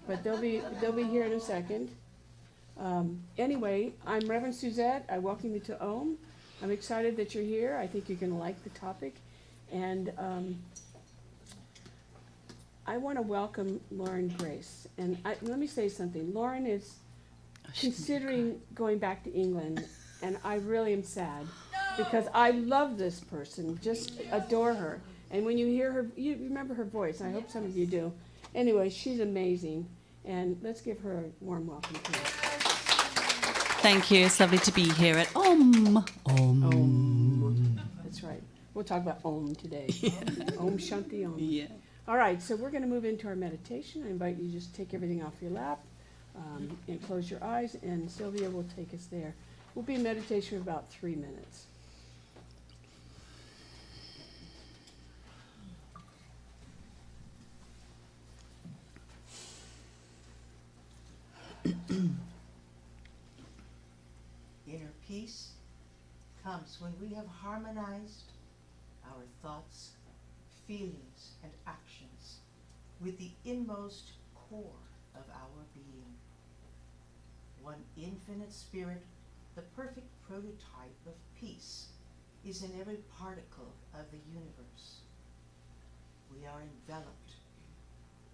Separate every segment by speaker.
Speaker 1: but they'll be here in a second. Anyway, I'm Reverend Suzette. I welcome you to Om. I'm excited that you're here. I think you're going to like the topic. And I want to welcome Lauren Grace. And let me say something. Lauren is considering going back to England, and I really am sad because I love this person, just adore her. And when you hear her, you remember her voice. I hope some of you do. Anyway, she's amazing. And let's give her a warm welcome, please.
Speaker 2: Thank you. It's lovely to be here at Om.
Speaker 1: Om. That's right. We'll talk about Om today. Om Shanti Om.
Speaker 2: Yeah.
Speaker 1: All right, so we're going to move into our meditation. I invite you to just take everything off your lap and close your eyes, and Sylvia will take us there. We'll be in meditation for about 3 minutes.
Speaker 3: Inner peace comes when we have harmonized our thoughts, feelings, and actions with the inmost core of our being. One infinite spirit, the perfect prototype of peace, is in every particle of the universe. We are enveloped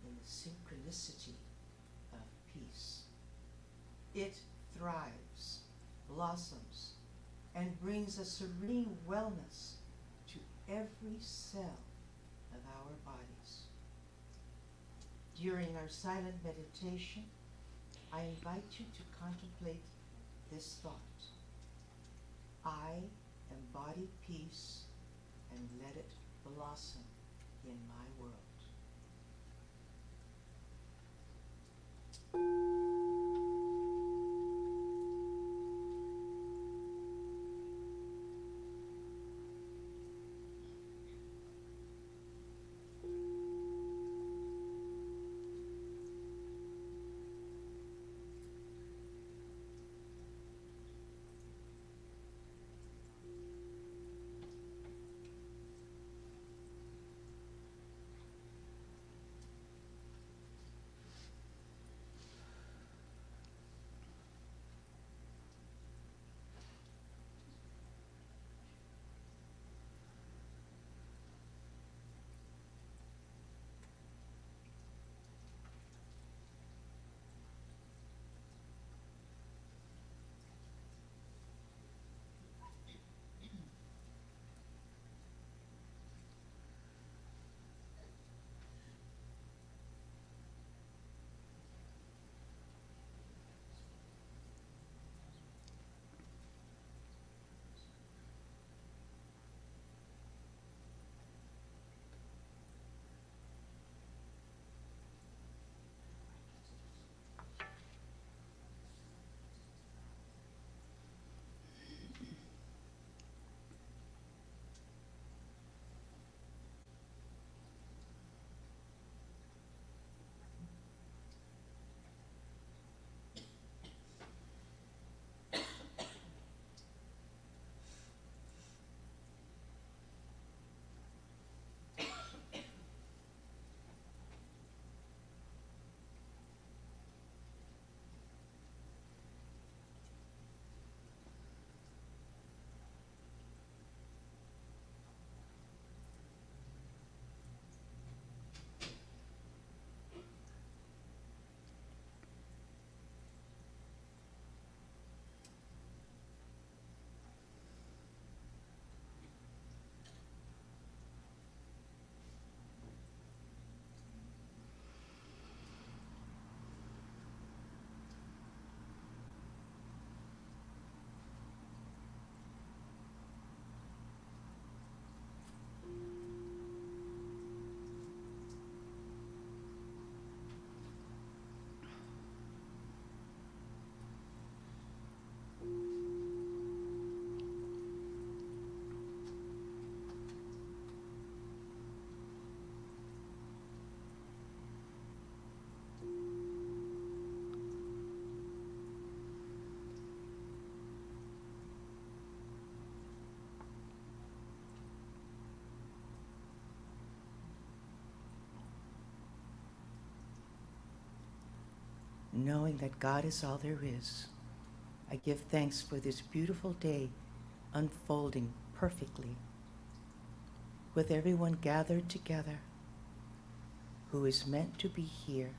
Speaker 3: in the synchronicity of peace. It thrives, blossoms, and brings a serene wellness to every cell of our bodies. During our silent meditation, I invite you to contemplate this thought. I embody peace and let it blossom in my world. knowing that God is all there is. I give thanks for this beautiful day unfolding perfectly, with everyone gathered together who is meant to be here,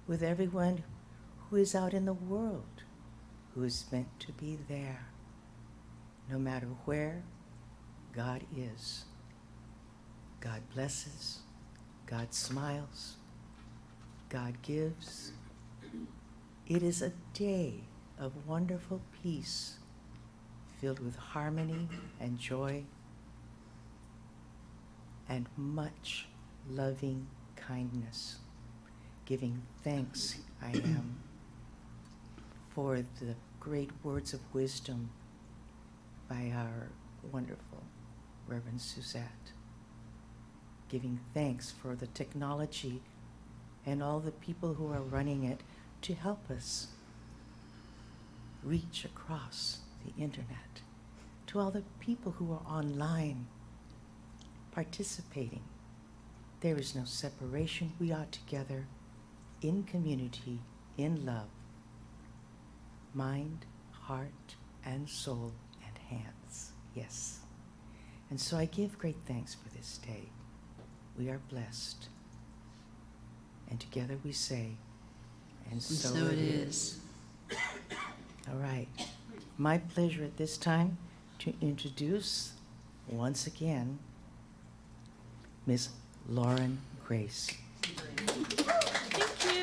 Speaker 3: with everyone who is out in the world who is meant to be there. No matter where God is, God blesses, God smiles, God gives. It is a day of wonderful peace, filled with harmony and joy, and much loving kindness. Giving thanks I am for the great words of wisdom by our wonderful Reverend Suzette. Giving thanks for the technology and all the people who are running it to help us reach across the internet, to all the people who are online participating. There is no separation. We are together in community, in love, mind, heart, and soul, and hands. Yes. And so I give great thanks for this day. We are blessed. And together we say, and so it is. All right. My pleasure at this time to introduce once again Miss Lauren Grace.
Speaker 2: Thank you.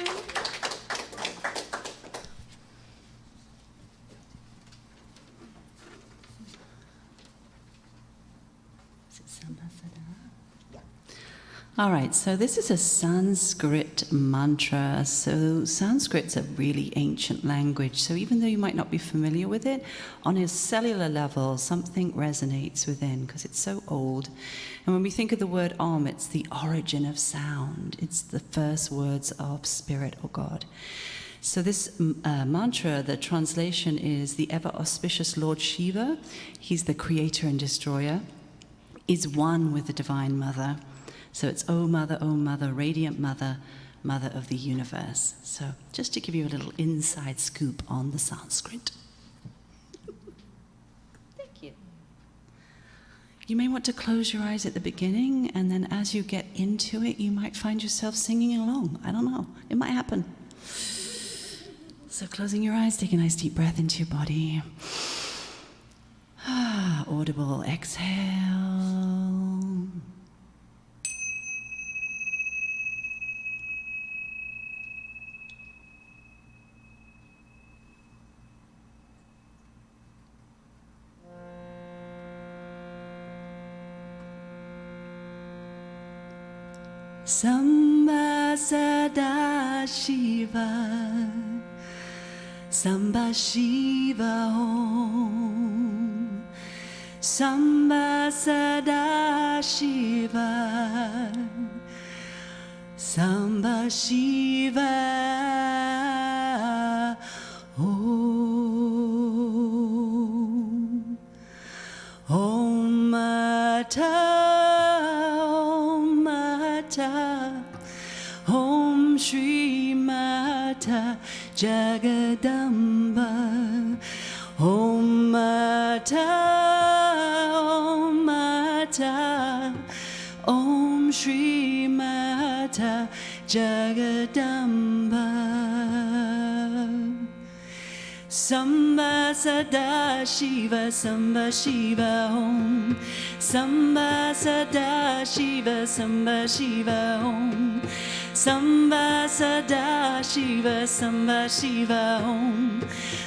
Speaker 2: Is it Sambasada? All right, so this is a Sanskrit mantra. So Sanskrit's a really ancient language. So even though you might not be familiar with it, on a cellular level, something resonates within because it's so old. And when we think of the word Om, it's the origin of sound. It's the first words of spirit or God. So this mantra, the translation is the ever-auspicious Lord Shiva, he's the creator and destroyer, is one with the Divine Mother. So it's, O Mother, radiant Mother, Mother of the universe. So just to give you a little inside scoop on the Sanskrit. Thank you. You may want to close your eyes at the beginning, and then as you get into it, you might find yourself singing along. I don't know. It might happen. So closing your eyes, take a nice deep breath into your body. Audible exhale. Samba Sada Shiva, Samba Shiva Om, Samba Sada Shiva, Samba Shiva Om, Om Mata. Om Shri Mata Jagadamba. Om Mata, Om Mata, Om Shri Mata Jagadamba. Samba Sada Shiva, Samba Shiva Om. Samba Sada Shiva, Samba Shiva Om. Samba Sada Shiva, Samba Shiva Om.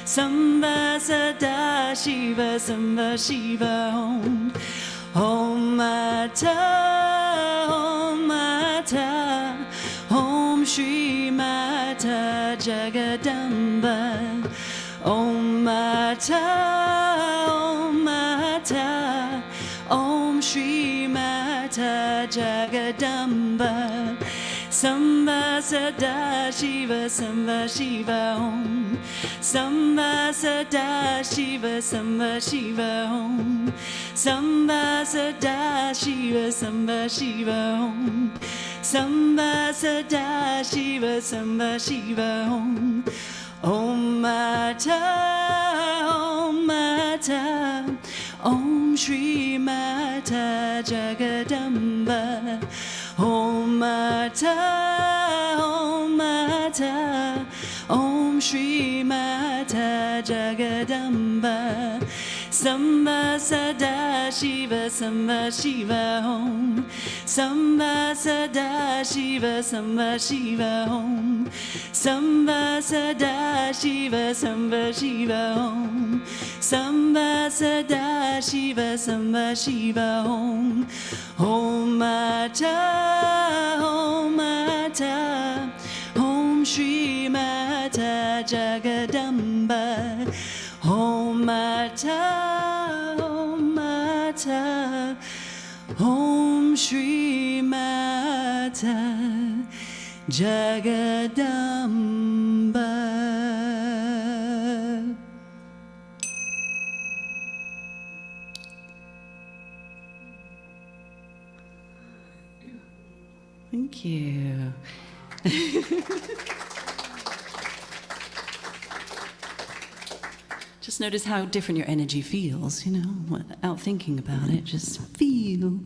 Speaker 2: Samba Sada Shiva, Samba Shiva Om. Om Mata, Om Mata, Om Shri Mata Jagadamba. Om Mata, Om Mata, Om Shri Mata Jagadamba. Samba Sada Shiva, Samba Shiva Om. Samba Sada Shiva, Samba Shiva Om. Samba Sada Shiva, Samba Shiva Om. Samba Sada Shiva Samba Shiva Om. Om Mata Om Mata Om Shri Mata Jagadamba. Om Mata Om Mata Om Shri Mata Jagadamba. Samba Sada Shiva Samba Shiva Om. Samba Sada Shiva Samba Shiva Om. Samba Sada Shiva Samba Shiva Om. Samba Sada Shiva Samba Shiva Om. Om Mata Om Mata Om Shri Mata Jagadamba. Om Mata Om Mata Om Shri Mata Jagadamba. Thank you. Just notice how different your energy feels, you know, without thinking about it. Just feel.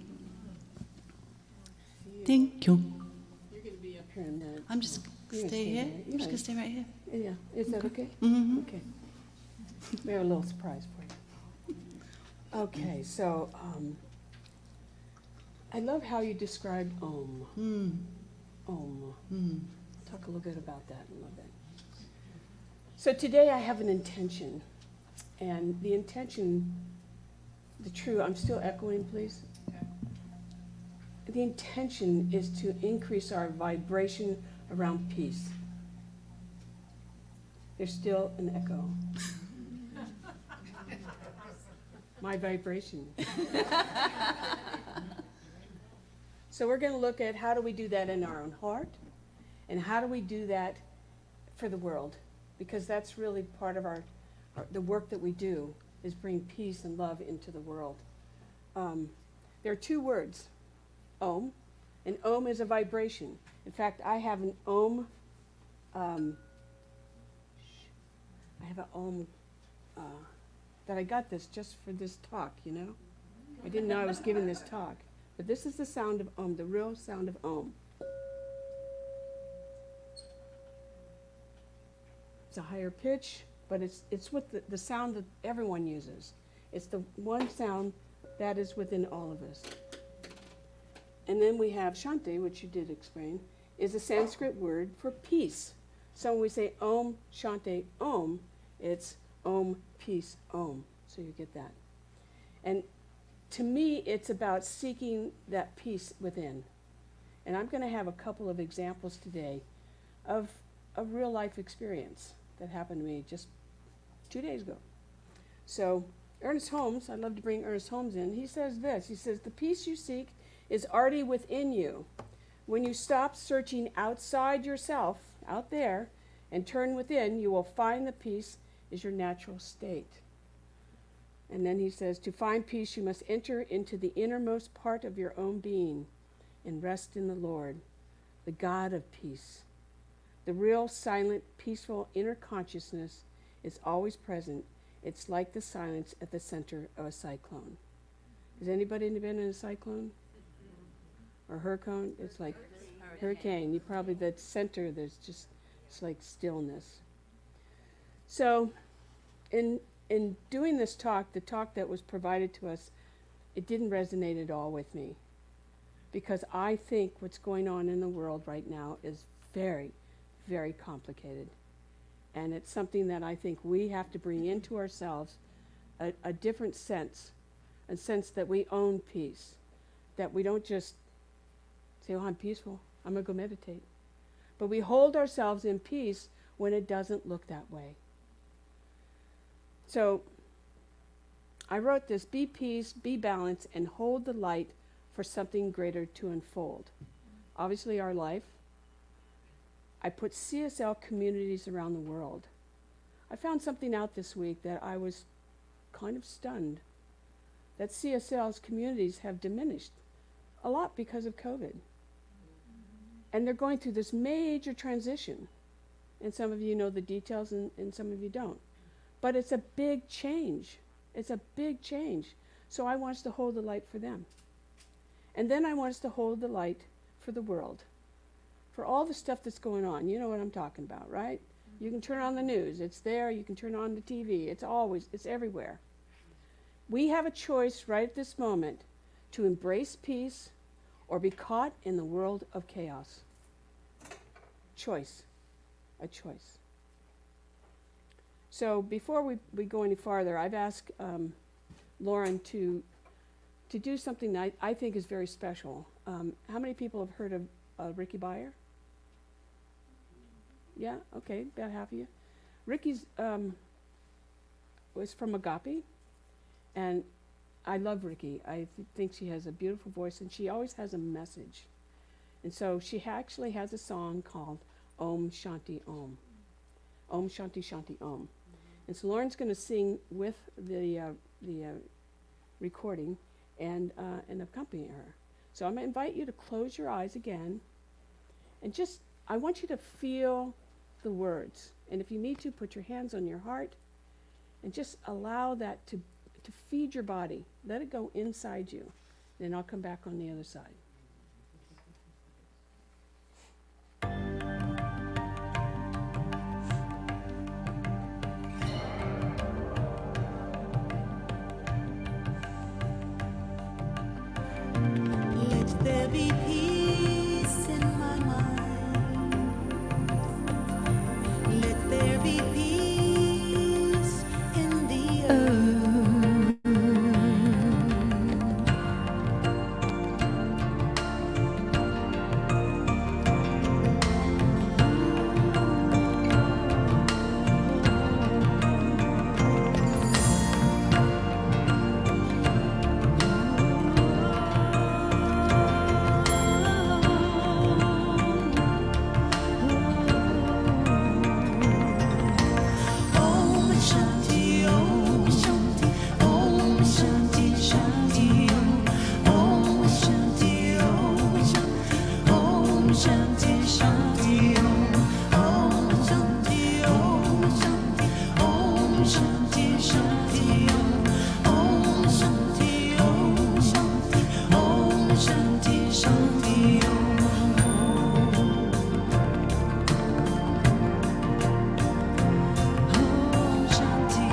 Speaker 2: Thank you.
Speaker 1: You're going to be up here in a minute.
Speaker 2: I'm just
Speaker 1: You're gonna
Speaker 2: stay here.
Speaker 1: there.
Speaker 2: I'm just gonna stay right here.
Speaker 1: Yeah, is that okay?
Speaker 2: Mm-hmm.
Speaker 1: Okay. We have a little surprise for you. Okay, so I love how you described Om. Om. Talk a little bit about that in a little bit. So today I have an intention, and the intention, I'm still echoing, please. The intention is to increase our vibration around peace. There's still an echo. My vibration. So we're going to look at how do we do that in our own heart, and how do we do that for the world, because that's really part of the work that we do, is bring peace and love into the world. There are two words, Om, and Om is a vibration. In fact, I have an Om. That I got this just for this talk, you know? I didn't know I was giving this talk. But this is the sound of Om, the real sound of Om. It's a higher pitch, but it's with the sound that everyone uses. It's the one sound that is within all of us. And then we have Shanti, which you did explain, is a Sanskrit word for peace. So when we say Om, Shanti, Om, it's Om, peace, Om. So you get that. And to me, it's about seeking that peace within. And I'm going to have a couple of examples today of a real life experience that happened to me just 2 days ago. So Ernest Holmes, I'd love to bring Ernest Holmes in. He says this. He says, the peace you seek is already within you. When you stop searching outside yourself, out there, and turn within, you will find the peace is your natural state. And then he says, to find peace, you must enter into the innermost part of your own being and rest in the Lord, the God of peace. The real, silent, peaceful inner consciousness is always present. It's like the silence at the center of a cyclone. Has anybody been in a cyclone? Or hurricane? It's like hurricane. You probably, that center, there's just, it's like stillness. So in doing this talk, the talk that was provided to us, it didn't resonate at all with me. Because I think what's going on in the world right now is very, very complicated. And it's something that I think we have to bring into ourselves a different sense, a sense that we own peace, that we don't just say, oh, I'm peaceful, I'm going to go meditate. But we hold ourselves in peace when it doesn't look that way. So I wrote this, be peace, be balance, and hold the light for something greater to unfold. Obviously our life. I put CSL communities around the world. I found something out this week that I was kind of stunned, that CSL's communities have diminished a lot because of COVID. And they're going through this major transition. And some of you know the details and some of you don't. But it's a big change. It's a big change. So I want us to hold the light for them. And then I want us to hold the light for the world. For all the stuff that's going on. You know what I'm talking about, right? You can turn on the news. It's there. You can turn on the TV. It's everywhere. We have a choice right at this moment to embrace peace or be caught in the world of chaos. Choice. A choice. So before we go any farther, I've asked Lauren to do something that I think is very special. How many people have heard of Ricky Byer? Yeah, okay, about half of you. Ricky's was from Agape, and I love Ricky. I think she has a beautiful voice, and she always has a message. And so she actually has a song called Om Shanti Om. Om Shanti Shanti Om. And so Lauren's going to sing with the recording and accompany her. So I'm going to invite you to close your eyes again, and just, I want you to feel the words. And if you need to, put your hands on your heart and just allow that to feed your body. Let it go inside you. Then I'll come back on the other side.
Speaker 4: Let there be peace in my mind. Let there be peace in the earth. Om Shanti Om Shanti Om Shanti Shanti Om Shanti Om Shanti Om Shanti Shanti Om Shanti Om Shanti Om Shanti Shanti Om Shanti Om Shanti Om Shanti Shanti Om Shanti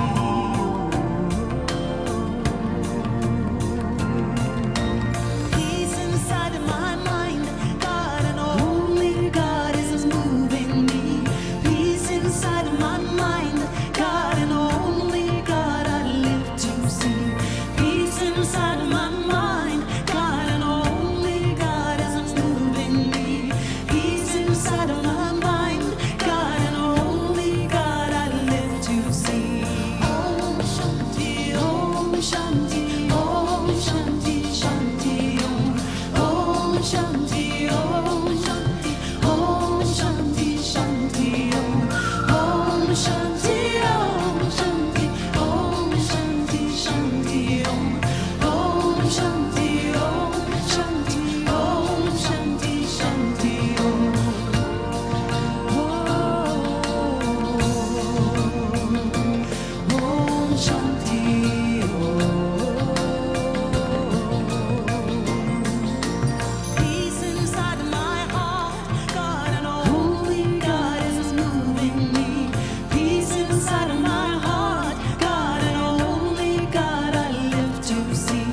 Speaker 4: Peace inside of my mind, God and only God is moving me. Peace inside of my mind, God and only God I live to see. Peace inside of my mind, God and only God is moving me. Peace inside of my mind, God and only God I live to see. Om Shanti Om Shanti Om Shanti Shanti Om Shanti Om Shanti Om Shanti Shanti Om Shanti Om Shanti Om Shanti Shanti Om Shanti Om Shanti Om Shanti Shanti Om Shanti Peace inside my heart, God and only God is moving me. Peace inside of my heart, God and only God I live to see.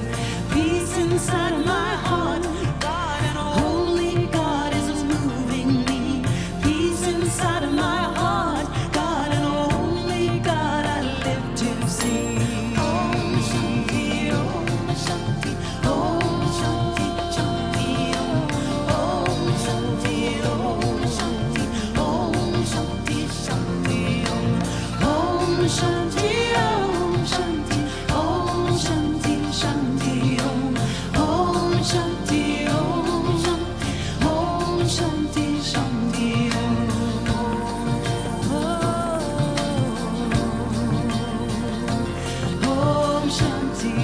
Speaker 4: Peace inside of my heart, God and only God is moving me. Peace inside of my heart, God and only God I live to see. Om Shanti Om Shanti Om Shanti Shanti Om Shanti Om Shanti Om Shanti Shanti Om Shanti Om Shanti Om Shanti Shanti Om Shanti Om Shanti Om Shanti Shanti Om Shanti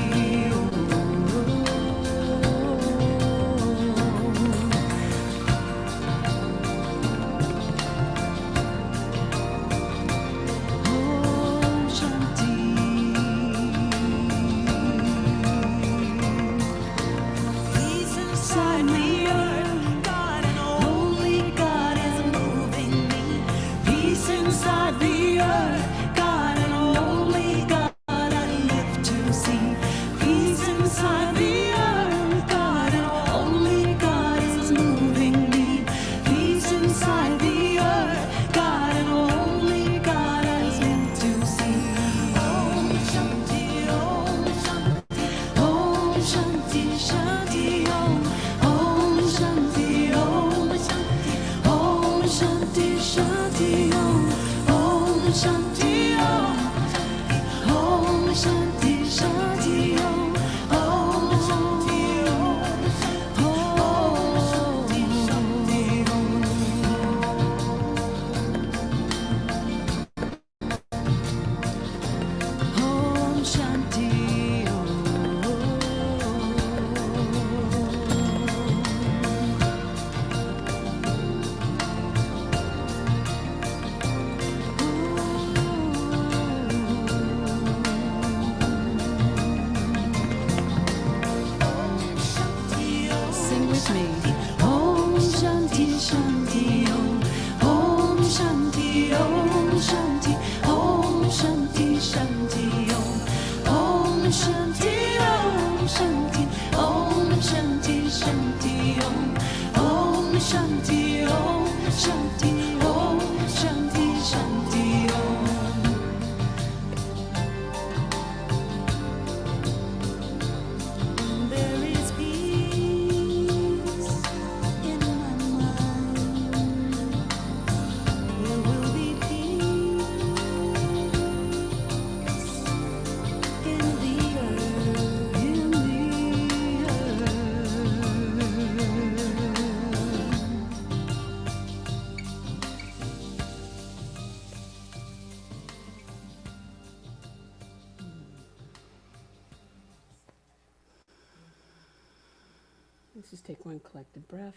Speaker 1: Let's just take one collective breath.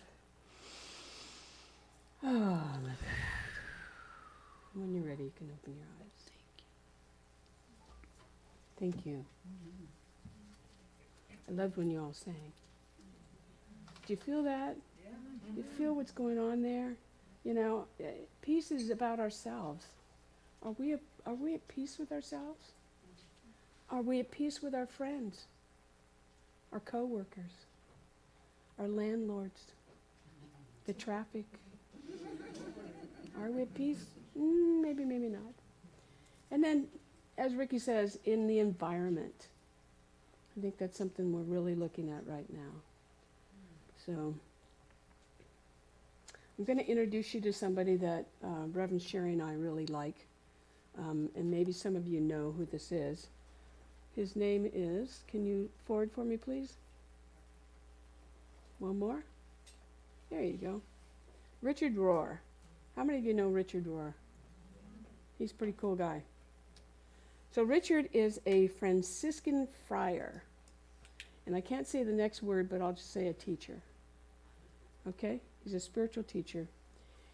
Speaker 1: Oh, my God. When you're ready, you can open your eyes. Thank you. I loved when you all sang. Do you feel that? Do you feel what's going on there? You know, peace is about ourselves. Are we at peace with ourselves? Are we at peace with our friends, our co-workers, our landlords, the traffic? Are we at peace? Maybe, maybe not. And then, as Ricky says, in the environment. I think that's something we're really looking at right now. So, I'm going to introduce you to somebody that Reverend Sherry and I really like. And maybe some of you know who this is. His name is, can you forward for me, please? One more? There you go. Richard Rohr. How many of you know Richard Rohr? He's a pretty cool guy. So Richard is a Franciscan friar. And I can't say the next word, but I'll just say a teacher. Okay? He's a spiritual teacher.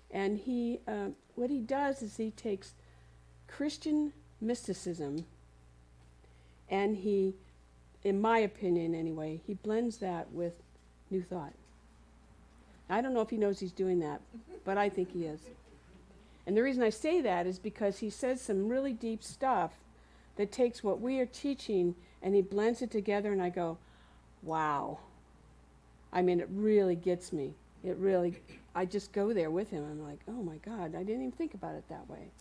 Speaker 1: And he, what he does is he takes Christian mysticism and he, in my opinion anyway, he blends that with New Thought. I don't know if he knows he's doing that, but I think he is. And the reason I say that is because he says some really deep stuff that takes what we are teaching and he blends it together, and I go, wow. I mean, it really gets me. It really, I just go there with him. I'm like, oh my God, I didn't even think about it that way.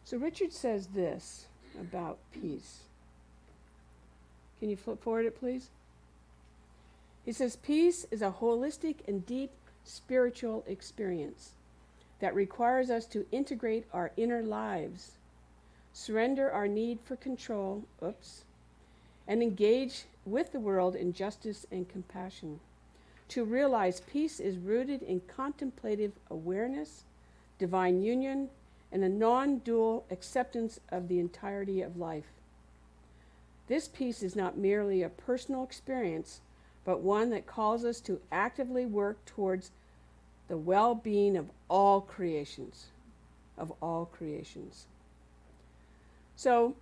Speaker 1: So Richard says this about peace. Can you flip forward it, please? He says, peace is a holistic and deep spiritual experience that requires us to integrate our inner lives, surrender our need for control, and engage with the world in justice and compassion. To realize peace is rooted in contemplative awareness, divine union, and a non-dual acceptance of the entirety of life. This peace is not merely a personal experience, but one that calls us to actively work towards the well-being of all creations, So,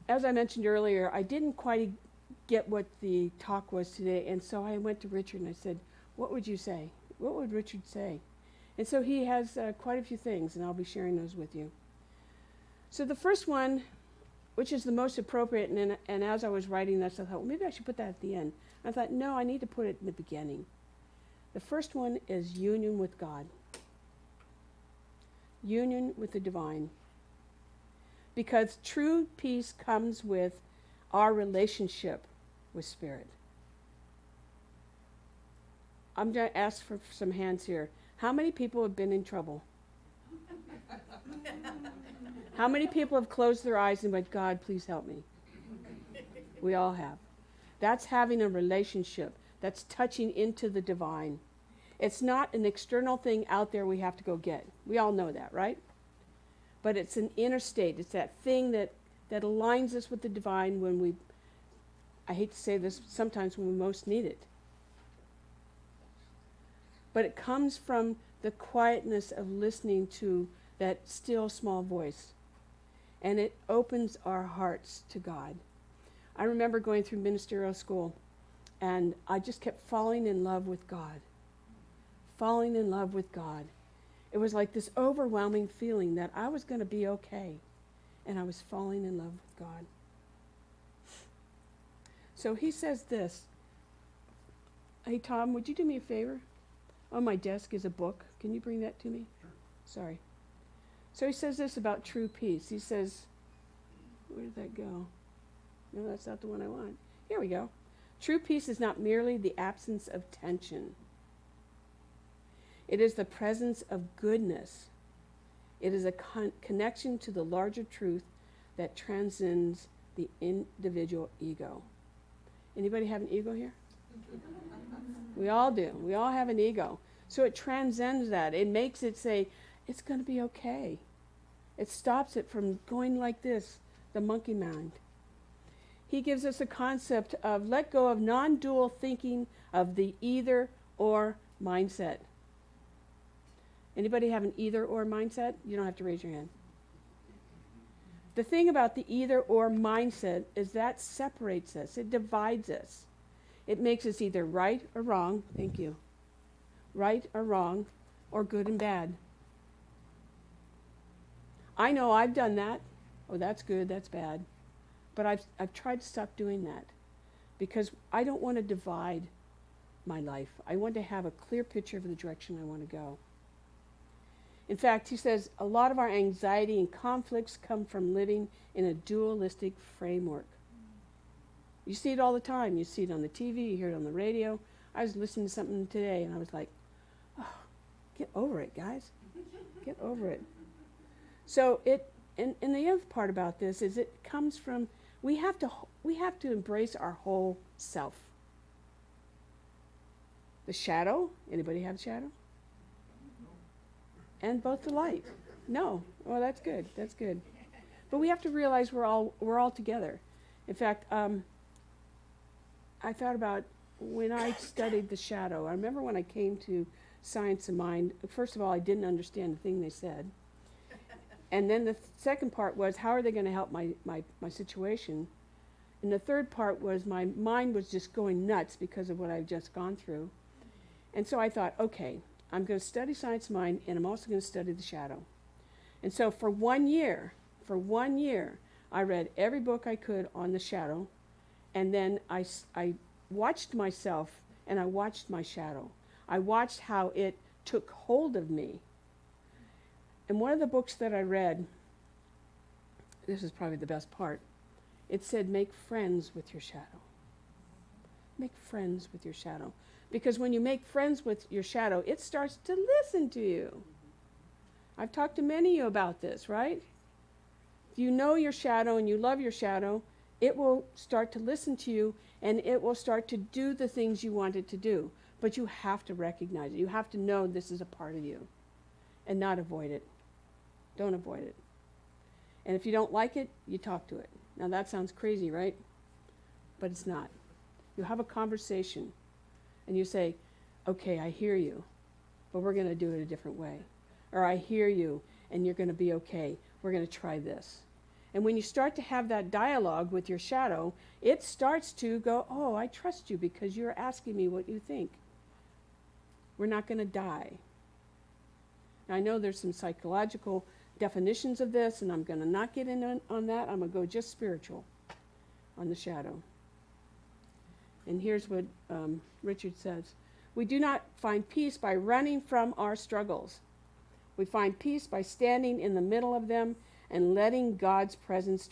Speaker 1: as I mentioned earlier, I didn't quite get what the talk was today, and so I went to Richard and I said, what would you say? What would Richard say? And so he has quite a few things, and I'll be sharing those with you. So the first one, which is the most appropriate, and as I was writing this, I thought, well, maybe I should put that at the end. I thought, no, I need to put it in the beginning. The first one is union with God. Union with the divine. Because true peace comes with our relationship with Spirit. I'm going to ask for some hands here. How many people have been in trouble? How many people have closed their eyes and went, God, please help me? We all have. That's having a relationship. That's touching into the divine. It's not an external thing out there we have to go get. We all know that, right? But it's an inner state. It's that thing that aligns us with the divine when we, I hate to say this, sometimes when we most need it. But it comes from the quietness of listening to that still small voice. And it opens our hearts to God. I remember going through ministerial school, and I just kept falling in love with God. Falling in love with God. It was like this overwhelming feeling that I was going to be okay. And I was falling in love with God. So he says this. Hey, Tom, would you do me a favor? On my desk is a book. Can you bring that to me? Sure. Sorry. So he says this about true peace. He says, where did that go? No, that's not the one I want. Here we go. True peace is not merely the absence of tension. It is the presence of goodness. It is a connection to the larger truth that transcends the individual ego. Anybody have an ego here? We all do. We all have an ego. So it transcends that. It makes it say, it's going to be okay. It stops it from going like this, the monkey mind. he gives us a concept of let go of non-dual thinking of the either or mindset. Anybody have an either or mindset? You don't have to raise your hand. The thing about the either or mindset is that separates us. It divides us. It makes us either right or wrong. Thank you. Right or wrong, or good and bad. I know I've done that. Oh, that's good, that's bad. But I've tried to stop doing that because I don't want to divide my life. I want to have a clear picture of the direction I want to go. In fact, he says a lot of our anxiety and conflicts come from living in a dualistic framework. You see it all the time. You see it on the TV, you hear it on the radio. I was listening to something today and I was like, oh, get over it, guys. Get over it. So and the other part about this is it comes from, we have to embrace our whole self. The shadow, anybody have a shadow? And both the light. No. Well, that's good. That's good. But we have to realize we're all together. In fact, I thought about when I studied the shadow. I remember when I came to Science of Mind, first of all, I didn't understand the thing they said. And then the second part was, how are they going to help my situation? And the third part was my mind was just going nuts because of what I've just gone through. And so I thought, okay, I'm going to study Science of Mind, and I'm also going to study the shadow. And so for 1 year, I read every book I could on the shadow, and then I watched myself, and I watched my shadow. I watched how it took hold of me. And one of the books that I read, this is probably the best part, it said, make friends with your shadow. Make friends with your shadow. Because when you make friends with your shadow, it starts to listen to you. I've talked to many of you about this, right? If you know your shadow and you love your shadow, it will start to listen to you and it will start to do the things you want it to do. But you have to recognize it. You have to know this is a part of you and not avoid it. Don't avoid it. And if you don't like it, you talk to it. Now that sounds crazy, right? But it's not. You have a conversation and you say, okay, I hear you, but we're going to do it a different way. Or I hear you and you're going to be okay. We're going to try this. And when you start to have that dialogue with your shadow, it starts to go, oh, I trust you because you're asking me what you think. We're not going to die. Now, I know there's some psychological definitions of this, and I'm going to not get in on that. I'm going to go just spiritual on the shadow. And here's what Richard says. We do not find peace by running from our struggles. We find peace by standing in the middle of them and letting God's presence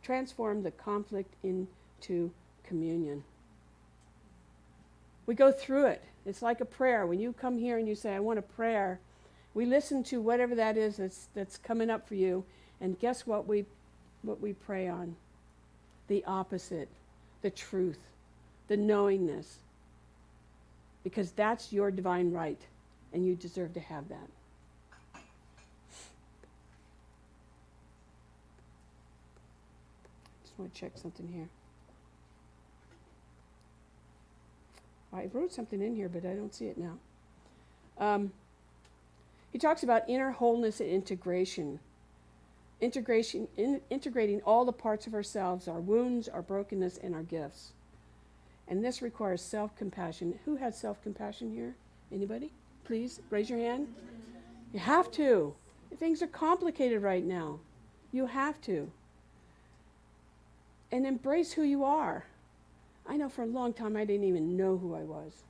Speaker 1: transform the conflict into communion. We go through it. It's like a prayer. When you come here and you say, I want a prayer, we listen to whatever that is that's coming up for you, and guess what we pray on? The opposite, the truth, the knowingness. Because that's your divine right, and you deserve to have that. Just want to check something here. I wrote something in here, but I don't see it now. He talks about inner wholeness and integration. Integrating all the parts of ourselves, our wounds, our brokenness, and our gifts. And this requires self-compassion. Who has self-compassion here? Anybody? Please raise your hand. You have to. Things are complicated right now. You have to. And embrace who you are. I know for a long time I didn't even know who I was.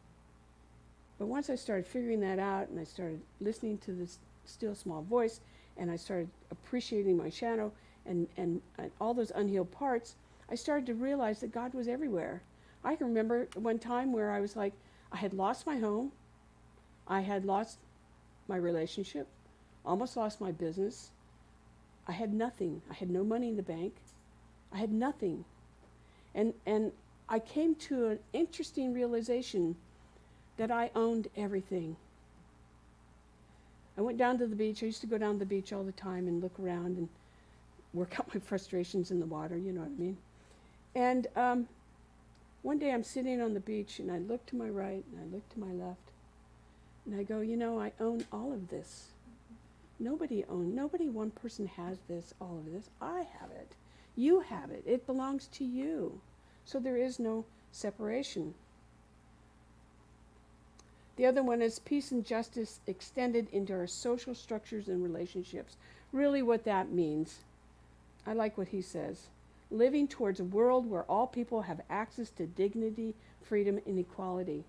Speaker 1: But once I started figuring that out and I started listening to this still small voice and I started appreciating my shadow and all those unhealed parts, I started to realize that God was everywhere. I can remember one time where I was like, I had lost my home, I had lost my relationship, almost lost my business. I had nothing. I had no money in the bank. I had nothing. And I came to an interesting realization that I owned everything. I went down to the beach. I used to go down to the beach all the time and look around and work out my frustrations in the water, you know what I mean? And one day I'm sitting on the beach and I look to my right and I look to my left and I go, I own all of this. Nobody one person has this, all of this. I have it. You have it. It belongs to you. So there is no separation. The other one is peace and justice extended into our social structures and relationships. Really what that means, I like what he says. Living towards a world where all people have access to dignity, freedom, and equality.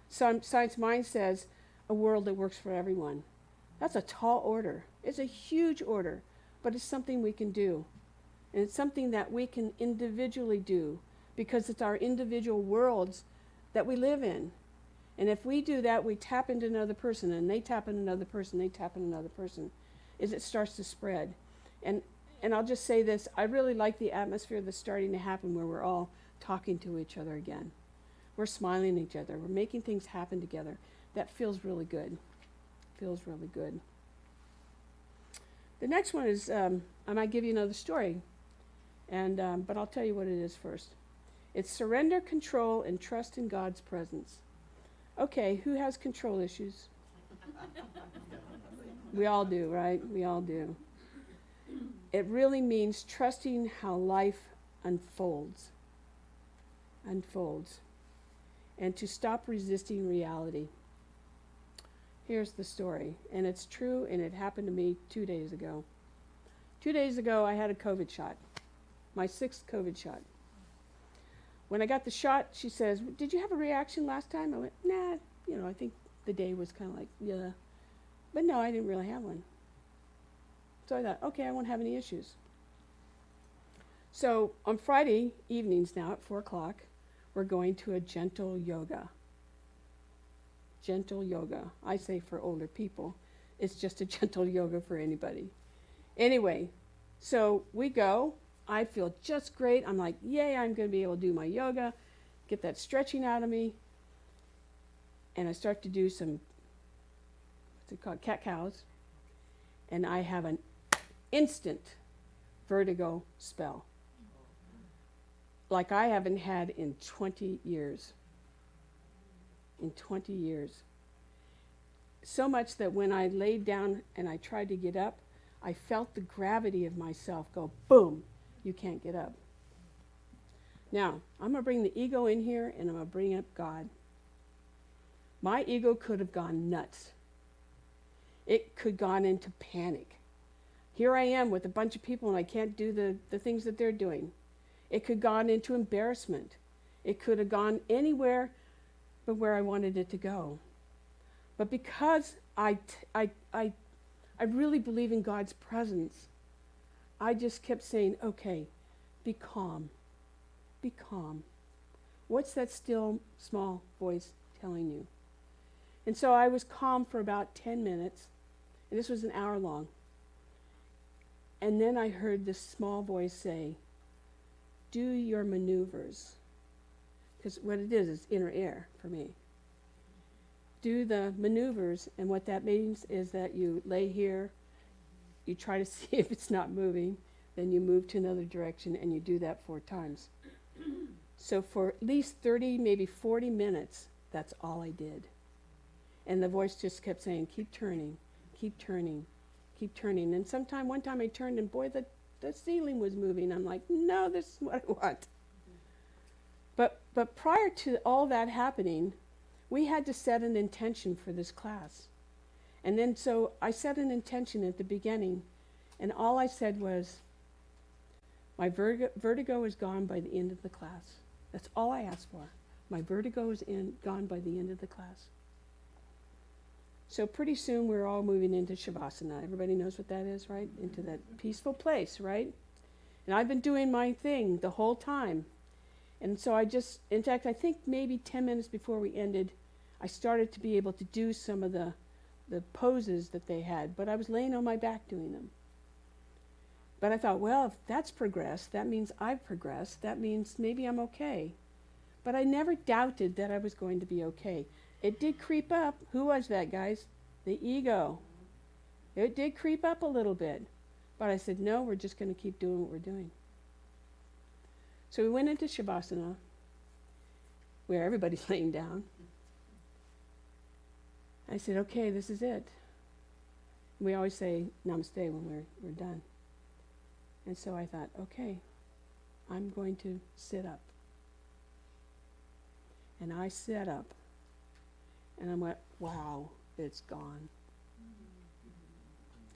Speaker 1: Science Mind says a world that works for everyone. That's a tall order. It's a huge order, but it's something we can do. And it's something that we can individually do because it's our individual worlds that we live in. And if we do that, we tap into another person, and they tap into another person, they tap into another person, as it starts to spread. And I'll just say this, I really like the atmosphere that's starting to happen where we're all talking to each other again. We're smiling at each other. We're making things happen together. That feels really good. Feels really good. The next one is, I might give you another story, but I'll tell you what it is first. It's surrender, control, and trust in God's presence. Okay, who has control issues? We all do, right? We all do. It really means trusting how life unfolds, and to stop resisting reality. Here's the story, and it's true, and it happened to me 2 days ago. 2 days ago, I had a COVID shot, my 6th COVID shot. When I got the shot, she says, "Did you have a reaction last time?" I went, "Nah, I think the day was kind of like, yeah." But no, I didn't really have one. So I thought, okay, I won't have any issues. So on Friday evenings now at 4 o'clock, we're going to a gentle yoga. Gentle yoga. I say for older people. It's just a gentle yoga for anybody. Anyway, so we go. I feel just great. I'm like, yay, I'm going to be able to do my yoga, get that stretching out of me. And I start to do some, what's it called, cat-cows. And I have an instant vertigo spell. Like I haven't had in 20 years. In 20 years. So much that when I laid down and I tried to get up, I felt the gravity of myself go, boom, you can't get up. Now, I'm going to bring the ego in here and I'm going to bring up God. My ego could have gone nuts. It could have gone into panic. Here I am with a bunch of people and I can't do the things that they're doing. It could have gone into embarrassment. It could have gone anywhere but where I wanted it to go. But because I really believe in God's presence, I just kept saying, okay, be calm. Be calm. What's that still, small voice telling you? And so I was calm for about 10 minutes, and this was an hour long. And then I heard this small voice say, do your maneuvers. Because what it is inner ear for me. Do the maneuvers, and what that means is that you lay here, you try to see if it's not moving, then you move to another direction, and you do that 4 times. So for at least 30, maybe 40 minutes, that's all I did. And the voice just kept saying, keep turning, keep turning, keep turning. And one time I turned, and boy, the ceiling was moving. I'm like, no, this is what I want. But prior to all that happening, we had to set an intention for this class. And then so I set an intention at the beginning, and all I said was, my vertigo is gone by the end of the class. That's all I asked for. My vertigo is gone by the end of the class. So pretty soon we're all moving into Shavasana. Everybody knows what that is, right? Into that peaceful place, right? And I've been doing my thing the whole time. And so in fact, I think maybe 10 minutes before we ended, I started to be able to do some of the poses that they had, but I was laying on my back doing them. But I thought, well, if that's progressed, that means I've progressed. That means maybe I'm okay. But I never doubted that I was going to be okay. It did creep up. Who was that, guys? The ego. It did creep up a little bit. But I said, no, we're just going to keep doing what we're doing. So we went into Shavasana, where everybody's laying down. I said, okay, this is it. We always say namaste when we're done. And so I thought, okay, I'm going to sit up. And I sat up. And I went, wow, it's gone.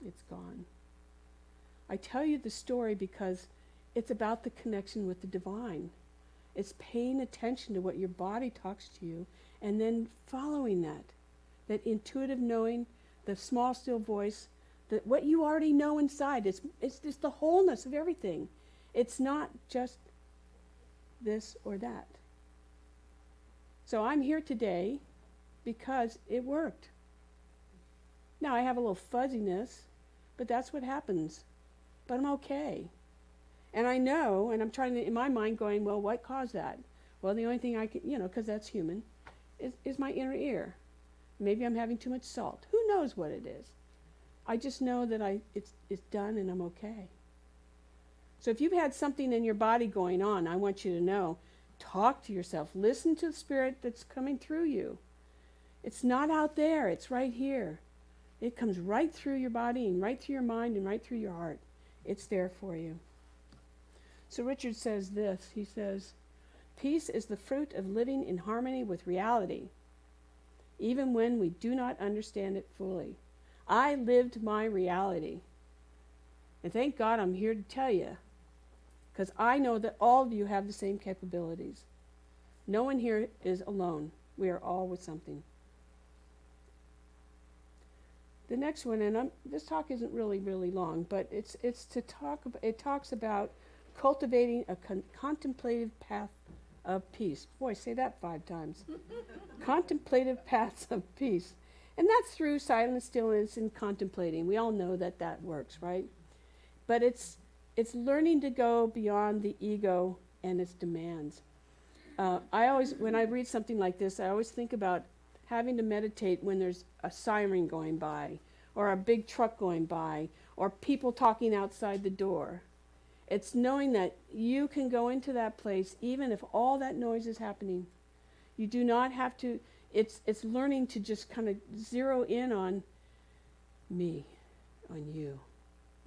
Speaker 1: It's gone. I tell you the story because it's about the connection with the divine. It's paying attention to what your body talks to you and then following that intuitive knowing, the small, still voice, that what you already know inside. It's just the wholeness of everything. It's not just this or that. So I'm here today because it worked. Now I have a little fuzziness, but that's what happens. But I'm okay. And I know, and I'm trying to, in my mind, going, well, what caused that? Well, the only thing I can, because that's human, is my inner ear. Maybe I'm having too much salt. Who knows what it is? I just know that it's done and I'm okay. So if you've had something in your body going on, I want you to know, talk to yourself. Listen to the spirit that's coming through you. It's not out there. It's right here. It comes right through your body and right through your mind and right through your heart. It's there for you. So Richard says this. He says, peace is the fruit of living in harmony with reality, even when we do not understand it fully. I lived my reality. And thank God I'm here to tell you, because I know that all of you have the same capabilities. No one here is alone. We are all with something. The next one, and this talk isn't really long, but it's to talk. It talks about cultivating a contemplative path of peace. Boy, say that 5 times. Contemplative paths of peace, and that's through silence, stillness, and contemplating. We all know that works, right? But it's learning to go beyond the ego and its demands. When I read something like this, I always think about having to meditate when there's a siren going by, or a big truck going by, or people talking outside the door. It's knowing that you can go into that place even if all that noise is happening. You do not have to, it's learning to just kind of zero in on me, on you,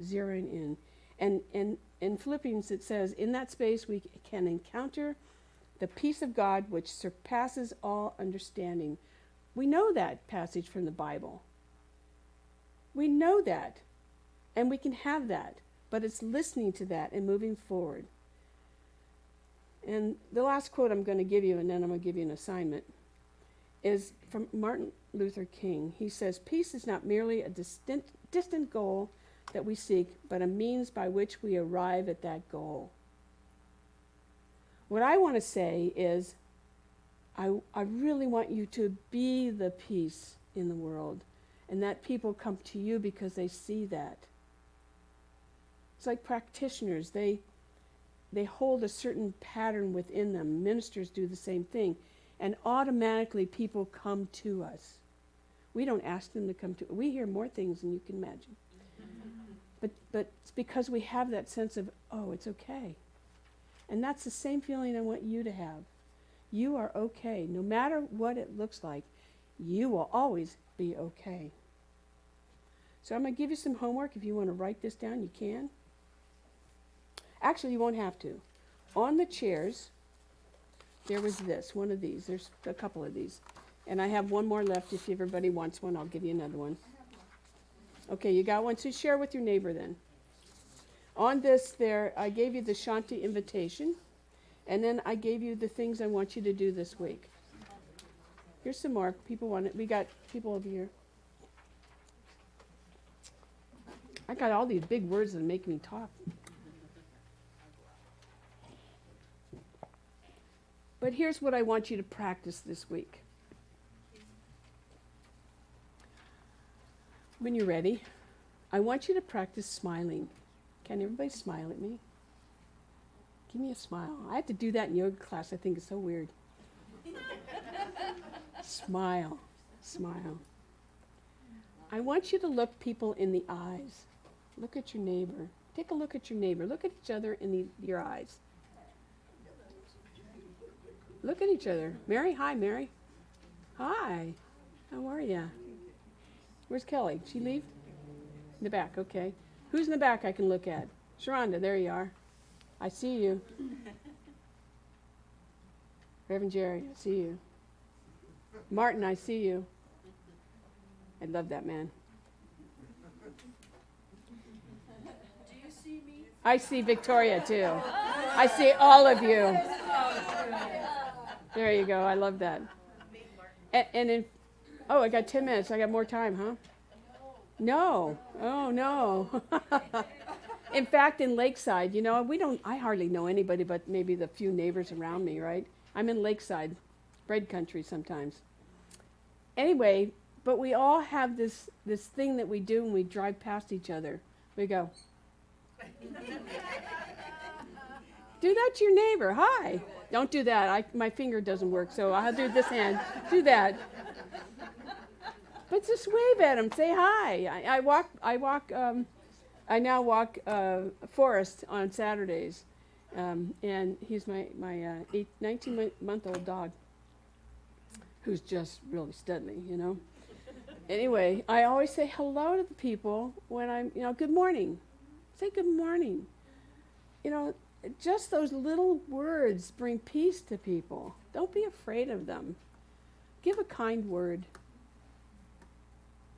Speaker 1: zeroing in. And in Philippians it says, in that space we can encounter the peace of God which surpasses all understanding. We know that passage from the Bible. We know that. And we can have that. But it's listening to that and moving forward. And the last quote I'm going to give you, and then I'm going to give you an assignment, is from Martin Luther King. He says, peace is not merely a distant goal that we seek, but a means by which we arrive at that goal. What I want to say is, I really want you to be the peace in the world, and that people come to you because they see that. It's like practitioners. They hold a certain pattern within them. Ministers do the same thing, and automatically people come to us. We don't ask them to come to. We hear more things than you can imagine. But it's because we have that sense of, oh, it's okay. And that's the same feeling I want you to have. You are okay. No matter what it looks like, you will always be okay. So I'm going to give you some homework. If you want to write this down, you can. Actually, you won't have to. On the chairs, there was one of these. There's a couple of these. And I have one more left. If everybody wants one, I'll give you another one. Okay, you got one. So share with your neighbor then. On this I gave you the Shanti invitation. And then I gave you the things I want you to do this week. Here's some more. People want it. We got people over here. I got all these big words that make me talk. But here's what I want you to practice this week. When you're ready, I want you to practice smiling. Can everybody smile at me? Give me a smile. I had to do that in yoga class. I think it's so weird. Smile. Smile. I want you to look people in the eyes. Look at your neighbor. Take a look at your neighbor. Look at each other in your eyes. Look at each other. Mary, hi, Mary. Hi. How are you? Where's Kelly? She leave? In the back, okay. Who's in the back I can look at? Sharonda, there you are. I see you. Reverend Jerry, I see you. Martin, I see you. I love that man.
Speaker 5: Do you see me?
Speaker 1: I see Victoria too. I see all of you. There you go. I love that. I got 10 minutes. I got more time, huh? No. Oh, no. In fact, in Lakeside, I hardly know anybody but maybe the few neighbors around me, right? I'm in Lakeside, bread country sometimes. Anyway, but we all have this thing that we do when we drive past each other. We go, do that to your neighbor. Hi. Don't do that. My finger doesn't work, so I'll do this hand. Do that. But just wave at him. Say hi. I now walk Forrest on Saturdays, and he's my 19-month-old dog, who's just really studly, Anyway, I always say hello to the people when I'm, good morning. Say good morning. Just those little words bring peace to people. Don't be afraid of them. Give a kind word.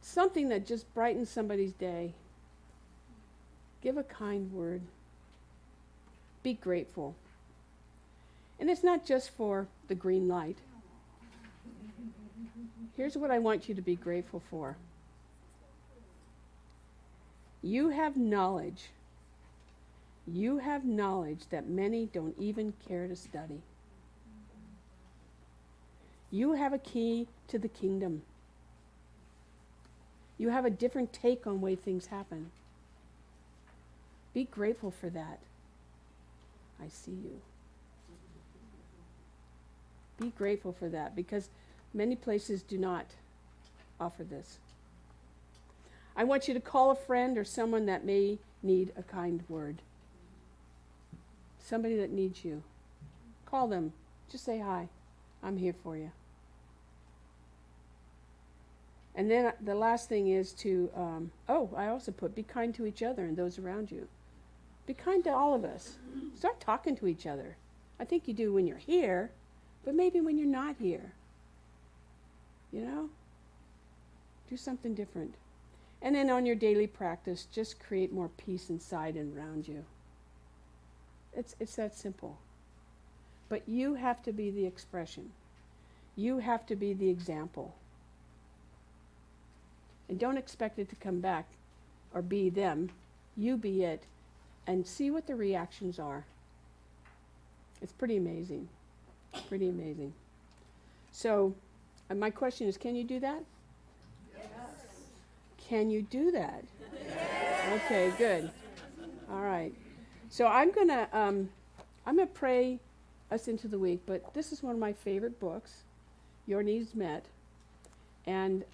Speaker 1: Something that just brightens somebody's day. Give a kind word. Be grateful. And it's not just for the green light. Here's what I want you to be grateful for. You have knowledge. You have knowledge that many don't even care to study. You have a key to the kingdom. You have a different take on way things happen. Be grateful for that. I see you. Be grateful for that, because many places do not offer this. I want you to call a friend or someone that may need a kind word. Somebody that needs you. Call them. Just say hi. I'm here for you. And then the last thing is to, I also put be kind to each other and those around you. Be kind to all of us. Start talking to each other. I think you do when you're here, but maybe when you're not here. Do something different. And then on your daily practice, just create more peace inside and around you. It's that simple. But you have to be the expression. You have to be the example. And don't expect it to come back or be them. You be it and see what the reactions are. It's pretty amazing. Pretty amazing. So, my question is, can you do that?
Speaker 5: Yes.
Speaker 1: Can you do that?
Speaker 5: Yes.
Speaker 1: Okay, good. All right. So I'm gonna pray us into the week, but this is one of my favorite books, Your Needs Met, and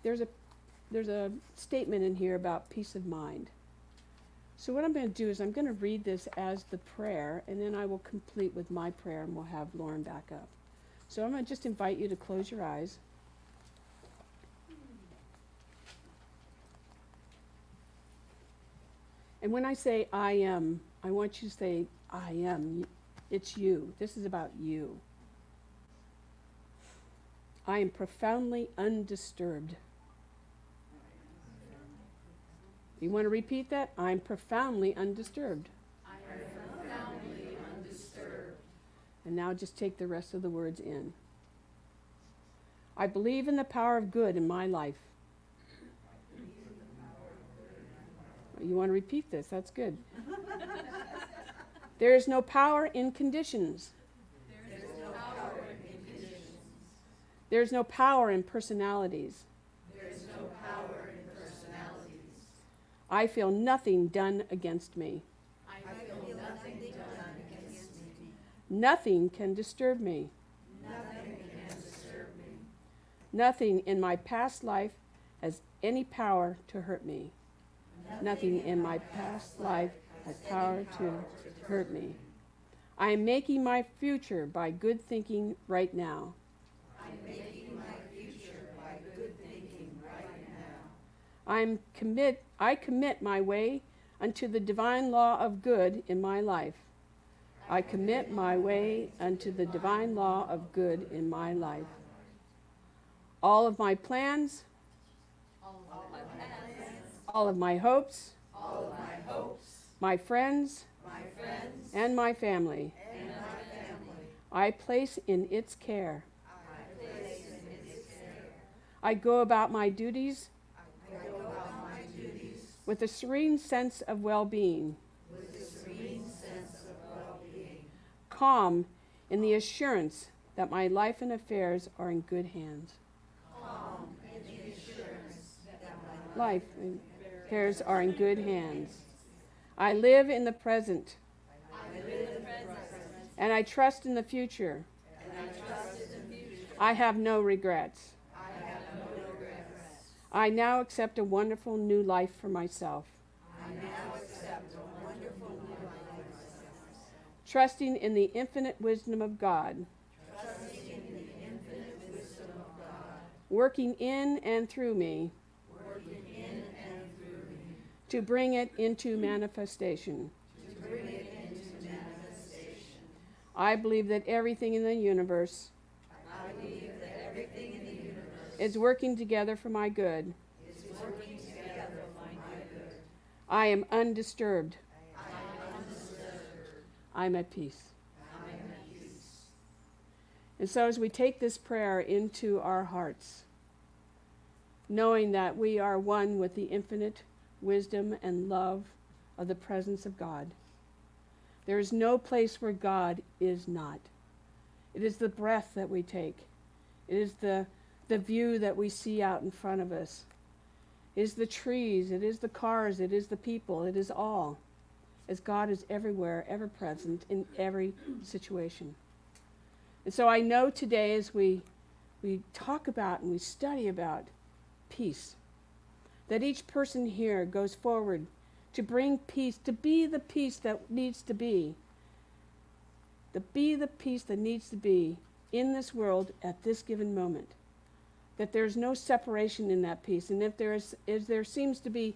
Speaker 1: there's a statement in here about peace of mind. So what I'm going to do is I'm going to read this as the prayer, and then I will complete with my prayer, and we'll have Lauren back up. So I'm going to just invite you to close your eyes. And when I say I am, I want you to say I am. It's you. This is about you. I am profoundly undisturbed. You want to repeat that? I'm profoundly undisturbed.
Speaker 5: I am profoundly undisturbed.
Speaker 1: And now just take the rest of the words in. I believe in the power of good in my life. You want to repeat this? That's good. There is no power in conditions.
Speaker 5: There is no power in conditions.
Speaker 1: There is no power in personalities.
Speaker 5: There is no power in personalities.
Speaker 1: I feel nothing done against me.
Speaker 5: I feel nothing done against me.
Speaker 1: Nothing can disturb me.
Speaker 5: Nothing can disturb me.
Speaker 1: Nothing in my past life has any power to hurt me. Nothing in my past life has power to hurt me. I am making my future by good thinking right now. I commit my way unto the divine law of good in my life. I commit my way unto the divine law of good in my life. All of my plans, all of my hopes, my friends, and my family, I place in its care. I go about my duties with a serene sense of well-being, calm in the assurance that my life and affairs are in good hands. Life and affairs are in good hands. I live in the present. And I trust in the future. I have no regrets. I now accept a wonderful new life for myself. Trusting in the infinite wisdom of God. Working in and through me. To bring it into manifestation. I believe that everything in the universe is working together for my good. I am undisturbed. I'm at peace. And so as we take this prayer into our hearts, knowing that we are one with the infinite wisdom and love of the presence of God, there is no place where God is not. It is the breath that we take. It is the view that we see out in front of us. It is the trees. It is the cars. It is the people. It is all. As God is everywhere, ever present in every situation. And so I know today as we talk about and we study about peace, that each person here goes forward to bring peace, to be the peace that needs to be. To be the peace that needs to be in this world at this given moment. That there's no separation in that peace. And if there seems to be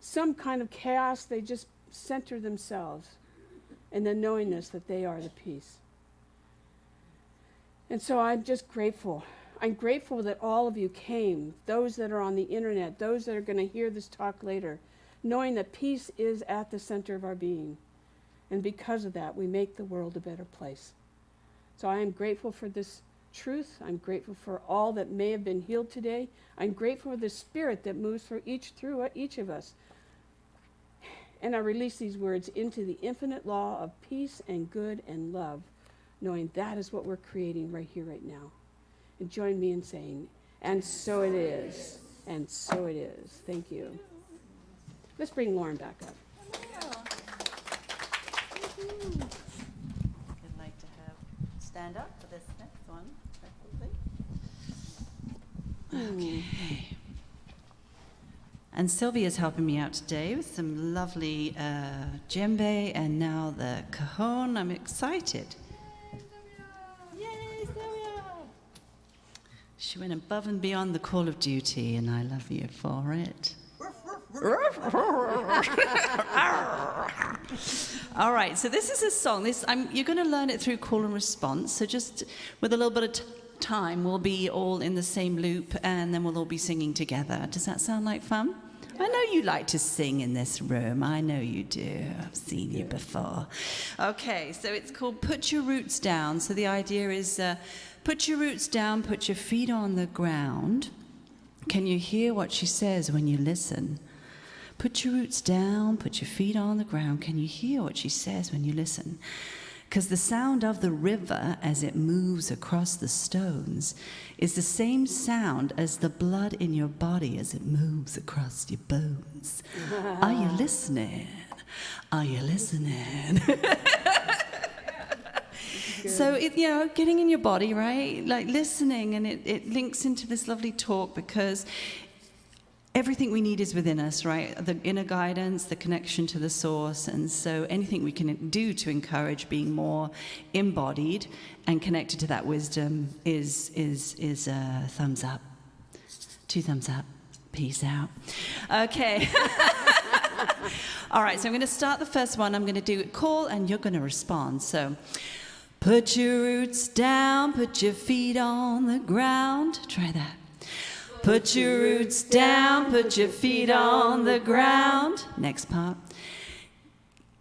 Speaker 1: some kind of chaos, they just center themselves in the knowingness that they are the peace. And so I'm just grateful. I'm grateful that all of you came, those that are on the internet, those that are going to hear this talk later, knowing that peace is at the center of our being. And because of that, we make the world a better place. So I am grateful for this truth. I'm grateful for all that may have been healed today. I'm grateful for the spirit that moves through each of us. And I release these words into the infinite law of peace and good and love, knowing that is what we're creating right here, right now. And join me in saying, and so it is, and so it is. Thank you. Let's bring Lauren back up.
Speaker 6: I'd like to have stand up for this next one, preferably.
Speaker 2: Okay. And Sylvia's helping me out today with some lovely djembe and now the cajon. I'm excited.
Speaker 6: Yay, Sylvia!
Speaker 2: She went above and beyond the call of duty, and I love you for it. All right, so this is a song. You're going to learn it through call and response. So just with a little bit of time, we'll be all in the same loop, and then we'll all be singing together. Does that sound like fun? I know you like to sing in this room. I know you do. I've seen you before. Okay, so it's called Put Your Roots Down. So the idea is put your roots down, put your feet on the ground. Can you hear what she says when you listen? Put your roots down, put your feet on the ground. Can you hear what she says when you listen? Because the sound of the river as it moves across the stones is the same sound as the blood in your body as it moves across your bones. Are you listening? Are you listening? So, getting in your body, right? Like listening, and it links into this lovely talk because everything we need is within us, right? The inner guidance, the connection to the source. And so anything we can do to encourage being more embodied and connected to that wisdom is a thumbs up. 2 thumbs up. Peace out. Okay. All right, so I'm going to start the first one. I'm going to do a call, and you're going to respond. So, put your roots down, put your feet on the ground. Try that. Put your roots down, put your feet on the ground. Next part.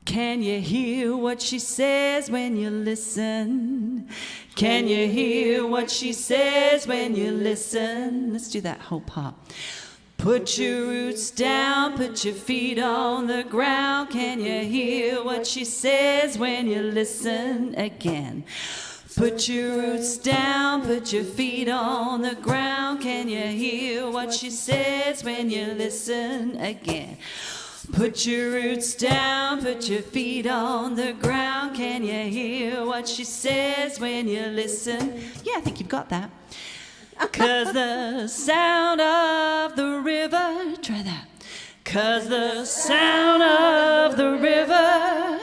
Speaker 2: Can you hear what she says when you listen? Can you hear what she says when you listen? Let's do that whole part. Put your roots down, put your feet on the ground. Can you hear what she says when you listen? Again. Put your roots down, put your feet on the ground. Can you hear what she says when you listen? Again. Put your roots down, put your feet on the ground. Can you hear what she says when you listen? Yeah, I think you've got that. 'Cause the sound of the river, try that. 'Cause the sound of the river,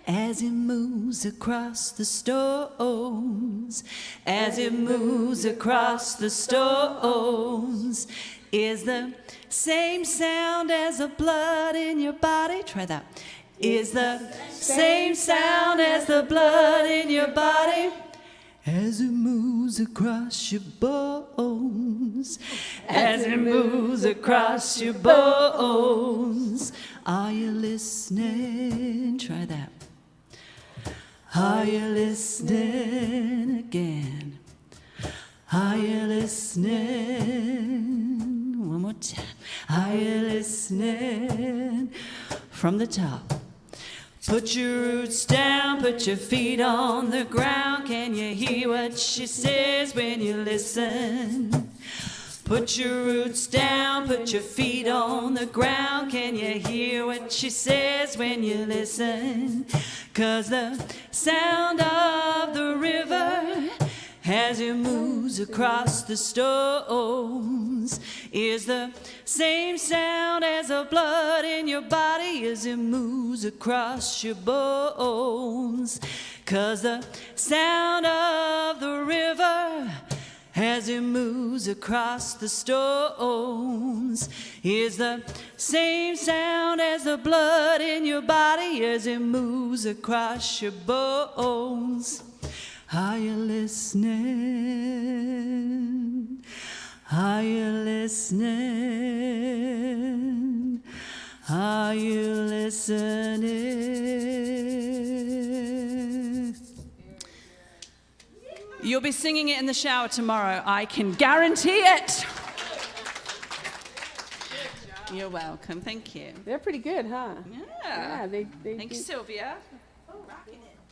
Speaker 2: as it moves across the stones, as it moves across the stones, is the same sound as the blood in your body. Try that. Is the same sound as the blood in your body. As it moves across your bones, as it moves across your bones. Are you listening? Try that. Are you listening again? Are you listening? One more time. Are you listening? From the top. Put your roots down, put your feet on the ground. Can you hear what she says when you listen? Put your roots down, put your feet on the ground. Can you hear what she says when you listen? 'Cause the sound of the river, as it moves across the stones, is the same sound as the blood in your body as it moves across your bones. 'Cause the sound of the river, as it moves across the stones, is the same sound as the blood in your body as it moves across your bones. Are you listening? Are you listening? Are you listening? You'll be singing it in the shower tomorrow. I can guarantee it. You're welcome. Thank you.
Speaker 1: They're pretty good, huh?
Speaker 2: Yeah.
Speaker 1: They
Speaker 2: Thank you,
Speaker 1: do-
Speaker 2: Sylvia.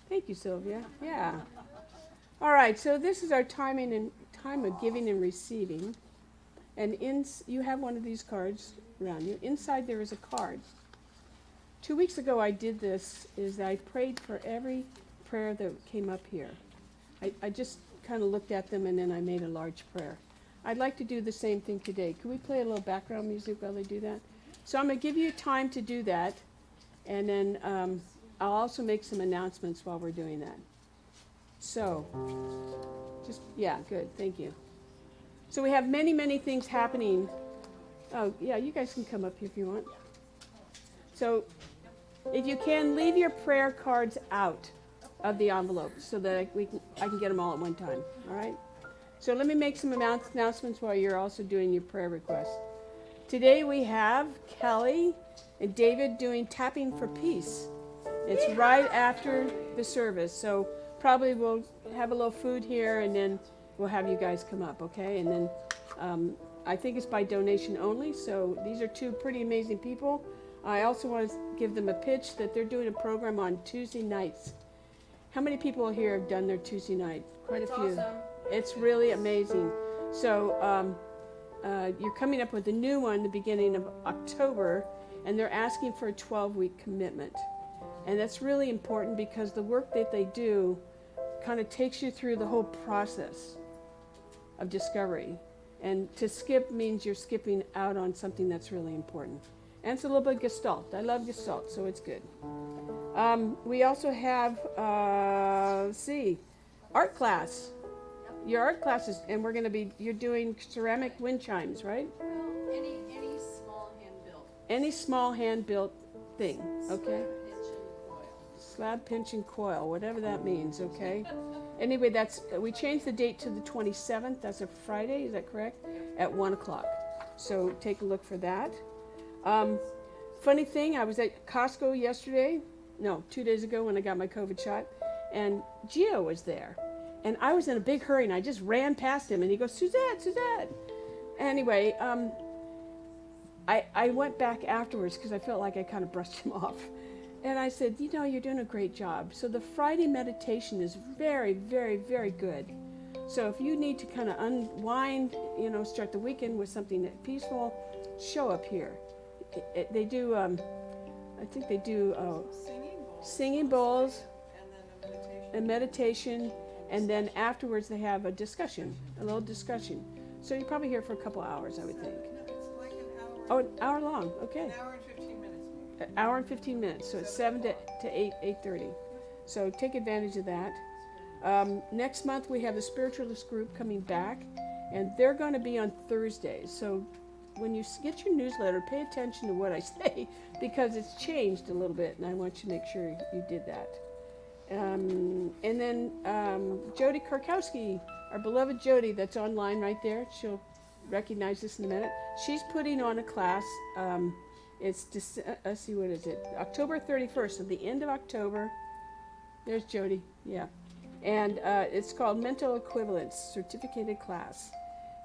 Speaker 1: Thank you, Sylvia. Yeah. All right, so this is our time of giving and receiving. And you have one of these cards around you. Inside there is a card. 2 weeks ago I did this, is I prayed for every prayer that came up here. I just kind of looked at them and then I made a large prayer. I'd like to do the same thing today. Could we play a little background music while they do that? So I'm going to give you time to do that. And then I'll also make some announcements while we're doing that. So, good, thank you. So we have many, many things happening. Oh, yeah, you guys can come up here if you want. So, if you can, leave your prayer cards out of the envelope so that I can get them all at one time, all right? So let me make some announcements while you're also doing your prayer requests. Today we have Kelly and David doing Tapping for Peace. It's right after the service, so probably we'll have a little food here and then we'll have you guys come up, okay? And then I think it's by donation only, so these are two pretty amazing people. I also want to give them a pitch that they're doing a program on Tuesday nights. How many people here have done their Tuesday night? Quite a few. Awesome. It's really amazing. So you're coming up with a new one the beginning of October, and they're asking for a 12-week commitment. And that's really important because the work that they do kind of takes you through the whole process of discovery. And to skip means you're skipping out on something that's really important. And it's a little bit Gestalt. I love Gestalt, so it's good. We also have, let's see, art class. Your art classes, and we're going to be, you're doing ceramic wind chimes, right?
Speaker 5: Well, any small hand-built.
Speaker 1: Any small hand-built thing, okay?
Speaker 5: Pitch and coil.
Speaker 1: Slab, pinch, and coil, whatever that means, okay? Anyway, that's, we changed the date to the 27th. That's a Friday, is that correct? At 1 o'clock. So take a look for that. Funny thing, I was at Costco yesterday, no, 2 days ago when I got my COVID shot, and Gio was there. And I was in a big hurry, and I just ran past him, and he goes, Suzette, Suzette. Anyway, I went back afterwards because I felt like I kind of brushed him off. And I said, you know, you're doing a great job. So the Friday meditation is very, very, very good. So if you need to kind of unwind, you know, start the weekend with something peaceful, show up here. They do, I think they do singing bowls and meditation. And then afterwards they have a discussion, a little discussion. So you're probably here for a couple hours, I would think.
Speaker 7: No, it's like an hour.
Speaker 1: Oh, an hour long, okay.
Speaker 7: An hour and 15 minutes maybe.
Speaker 1: An hour and 15 minutes, so it's 7 to 8, 8:30. So take advantage of that. Next month we have the spiritualist group coming back, and they're going to be on Thursdays. So when you get your newsletter, pay attention to what I say, because it's changed a little bit, and I want you to make sure you did that. And then Jody Karkowski, our beloved Jody that's online right there, she'll recognize this in a minute. She's putting on a class. Let's see, what is it? October 31st, so the end of October. There's Jody, yeah. And it's called Mental Equivalence, Certificated Class.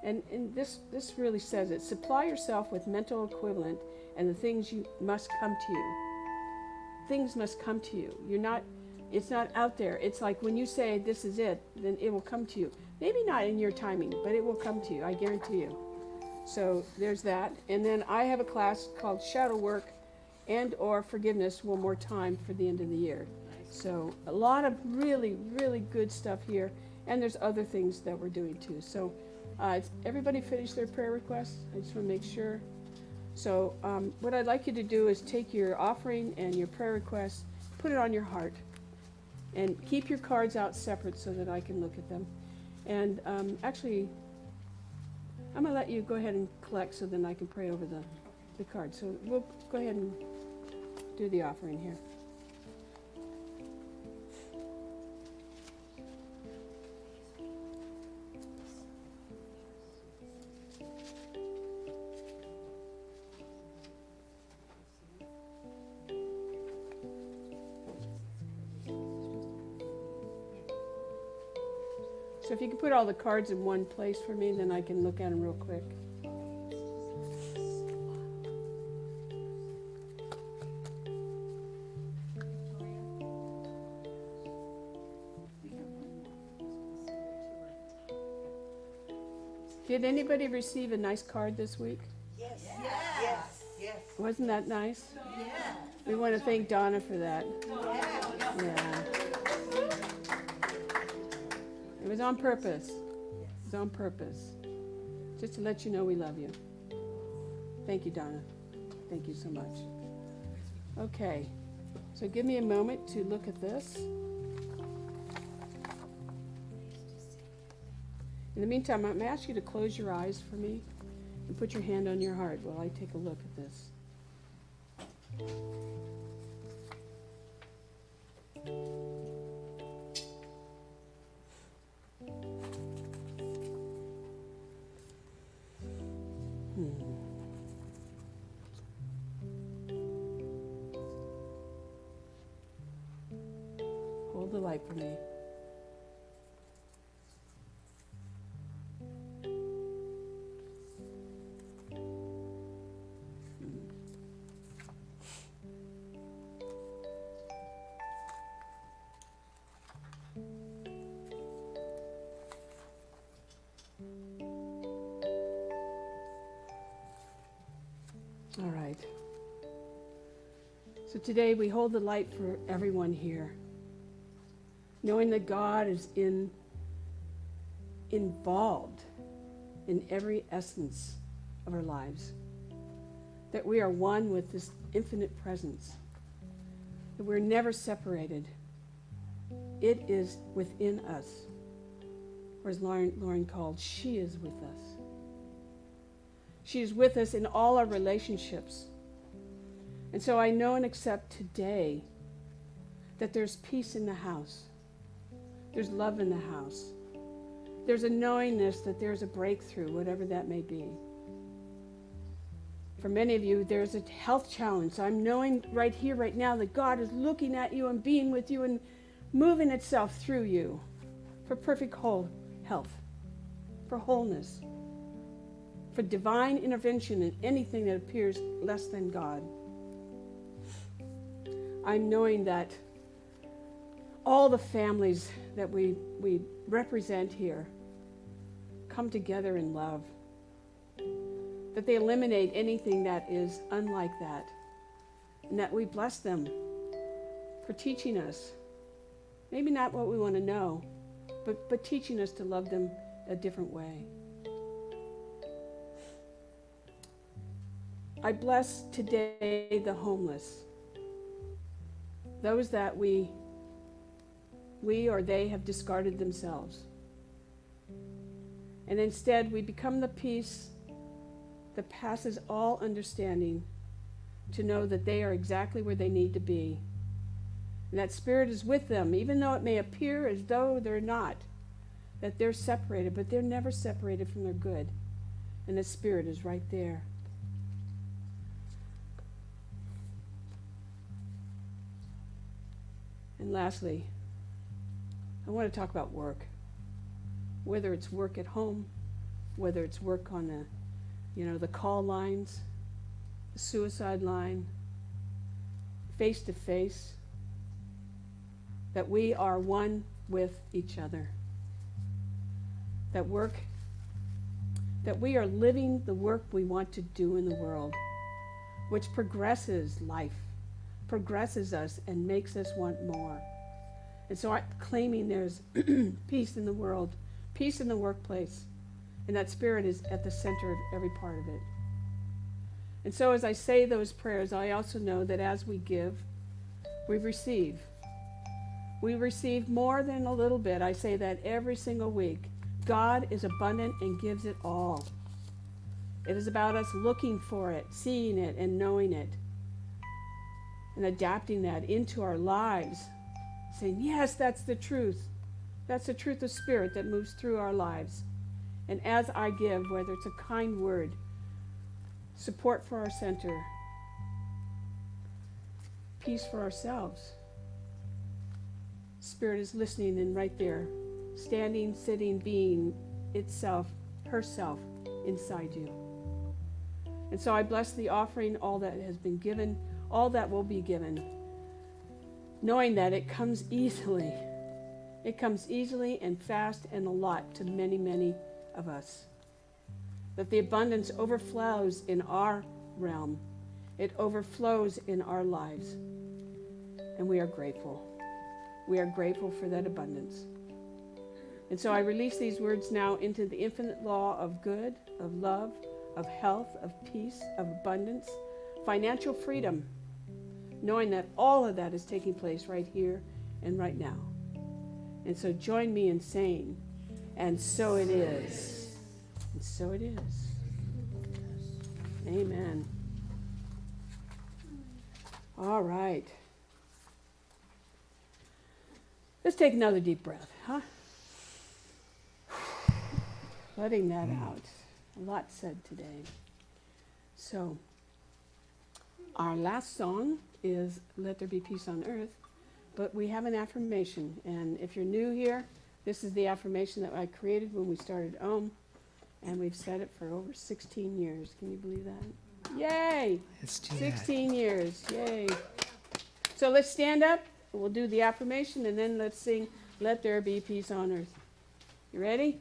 Speaker 1: And this really says it. Supply yourself with mental equivalent and the things you must come to you. Things must come to you. It's not out there. It's like when you say this is it, then it will come to you. Maybe not in your timing, but it will come to you, I guarantee you. So there's that. And then I have a class called Shadow Work and or Forgiveness one more time for the end of the year. So a lot of really, really good stuff here. And there's other things that we're doing too. So everybody finished their prayer requests? I just want to make sure. So what I'd like you to do is take your offering and your prayer requests, put it on your heart, and keep your cards out separate so that I can look at them. And actually, I'm going to let you go ahead and collect so then I can pray over the cards. So we'll go ahead and do the offering here. So if you could put all the cards in one place for me, then I can look at them real quick. Did anybody receive a nice card this week?
Speaker 7: Yes. Yes. Yes.
Speaker 1: Wasn't that nice?
Speaker 7: Yeah.
Speaker 1: We want to thank Donna for that. Yeah. It was on purpose. It was on purpose. Just to let you know we love you. Thank you, Donna. Thank you so much. Okay. So give me a moment to look at this. In the meantime, I'm going to ask you to close your eyes for me and put your hand on your heart while I take a look at this. Hold the light for me. All right. So today we hold the light for everyone here, knowing that God is involved in every essence of our lives. That we are one with this infinite presence. That we're never separated. It is within us. Or as Lauren called, she is with us. She is with us in all our relationships. And so I know and accept today that there's peace in the house. There's love in the house. There's a knowingness that there's a breakthrough, whatever that may be. For many of you, there's a health challenge. So I'm knowing right here, right now, that God is looking at you and being with you and moving itself through you for perfect whole health, for wholeness, for divine intervention in anything that appears less than God. I'm knowing that all the families that we represent here come together in love, that they eliminate anything that is unlike that, and that we bless them for teaching us, maybe not what we want to know, but teaching us to love them a different way. I bless today the homeless, those that we or they have discarded themselves. And instead we become the peace that passes all understanding, to know that they are exactly where they need to be. And that Spirit is with them, even though it may appear as though they're not, that they're separated, but they're never separated from their good. And the Spirit is right there. And lastly, I want to talk about work. Whether it's work at home, whether it's work on the call lines, the suicide line, face to face, that we are one with each other. That we are living the work we want to do in the world, which progresses life, progresses us, and makes us want more. And so I'm claiming there's peace in the world, peace in the workplace, and that Spirit is at the center of every part of it. And so as I say those prayers, I also know that as we give, we receive. We receive more than a little bit. I say that every single week. God is abundant and gives it all. It is about us looking for it, seeing it, and knowing it, and adapting that into our lives, saying, yes, that's the truth. That's the truth of Spirit that moves through our lives. And as I give, whether it's a kind word, support for our center, peace for ourselves, Spirit is listening and right there, standing, sitting, being itself, herself inside you. And so I bless the offering, all that has been given, all that will be given, knowing that it comes easily. It comes easily and fast and a lot to many, many of us. That the abundance overflows in our realm. It overflows in our lives. And we are grateful. We are grateful for that abundance. And so I release these words now into the infinite law of good, of love, of health, of peace, of abundance, financial freedom, knowing that all of that is taking place right here and right now. And so join me in saying, and so it is. And so it is. Amen. All right. Let's take another deep breath, huh? Letting that out. A lot said today. So, our last song is Let There Be Peace on Earth, but we have an affirmation. And if you're new here, this is the affirmation that I created when we started Om, and we've said it for over 16 years. Can you believe that? Yay!
Speaker 8: Let's do
Speaker 1: 16 years. Yay. So let's stand up. We'll do the affirmation, and then let's sing Let There Be Peace on Earth. You ready?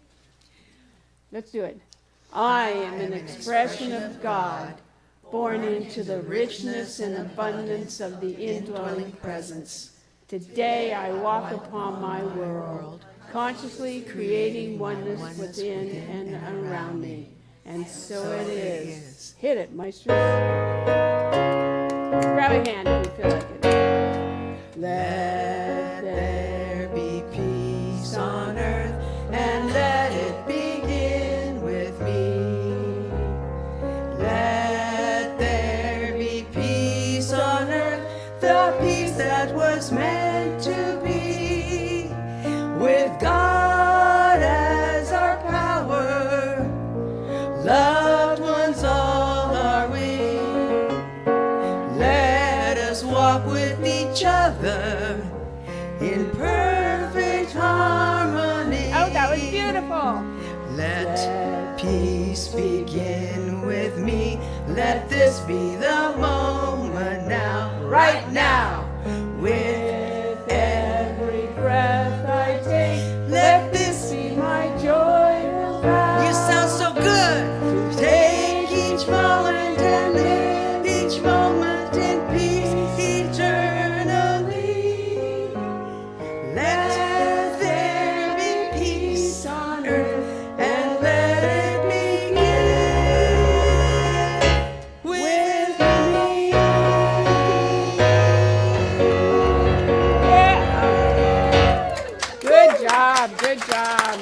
Speaker 1: Let's do it. I am an expression of God, born into the richness and abundance of the indwelling presence. Today I walk upon my world, consciously creating oneness within and around me. And so it is. Hit it, maestro. Grab a hand if you feel like it. Let there be peace on earth, and let it begin with me. Let there be peace on earth, the peace that was meant to be, with God as our power, loved ones all are we. Let us walk with each other in perfect harmony. Oh, that was beautiful. Let peace begin with me. Let this be the moment now, right now. With every breath I take, let this be my joyful vow. You sound so good. To take each moment and live each moment in peace eternally. Let there be peace on earth, and let it begin with me. Yeah. Good job, good job.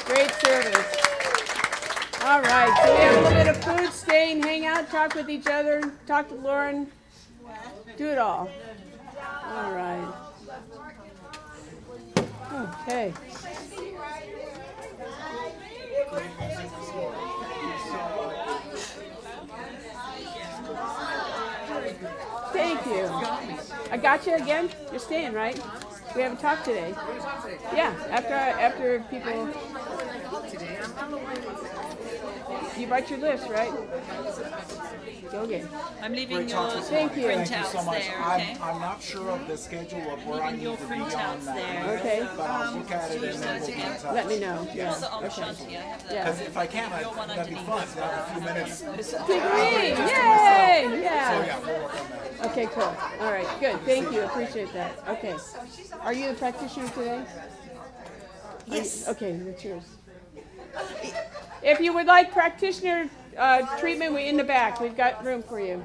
Speaker 1: Great service. All right, so we have a little bit of food, stay and hang out, talk with each other, talk to Lauren, do it all. All right. Okay. Thank you. I got you again? You're staying, right? We haven't talked today. Yeah, after people. You brought your list, right? Go get it.
Speaker 6: I'm leaving
Speaker 8: Great
Speaker 6: your
Speaker 8: talk this
Speaker 7: Thank
Speaker 8: morning.
Speaker 7: you.
Speaker 8: Thank you so
Speaker 6: printouts
Speaker 8: much.
Speaker 6: there, okay?
Speaker 8: I'm not sure of the schedule of where I
Speaker 6: Leaving
Speaker 8: need
Speaker 6: your
Speaker 8: to be on
Speaker 6: printouts
Speaker 8: that.
Speaker 6: there.
Speaker 1: Okay.
Speaker 8: But I'll look at it and then we'll be in touch.
Speaker 1: Let me know.
Speaker 6: Put
Speaker 1: Yeah.
Speaker 6: the Om
Speaker 1: Okay.
Speaker 6: Shanti. I have that.
Speaker 1: Yeah.
Speaker 8: Because if I can,
Speaker 6: Your one
Speaker 8: that'd be fun
Speaker 6: underneath.
Speaker 8: to have a few minutes.
Speaker 1: Degree!
Speaker 8: So
Speaker 1: Yay!
Speaker 8: yeah,
Speaker 1: Yeah.
Speaker 8: we'll work on that.
Speaker 1: Okay, cool. All right, good. Thank you. Appreciate that. Okay. Are you the practitioner today?
Speaker 3: Yes.
Speaker 1: Okay, that's yours. If you would like practitioner treatment, we're in the back. We've got room for you.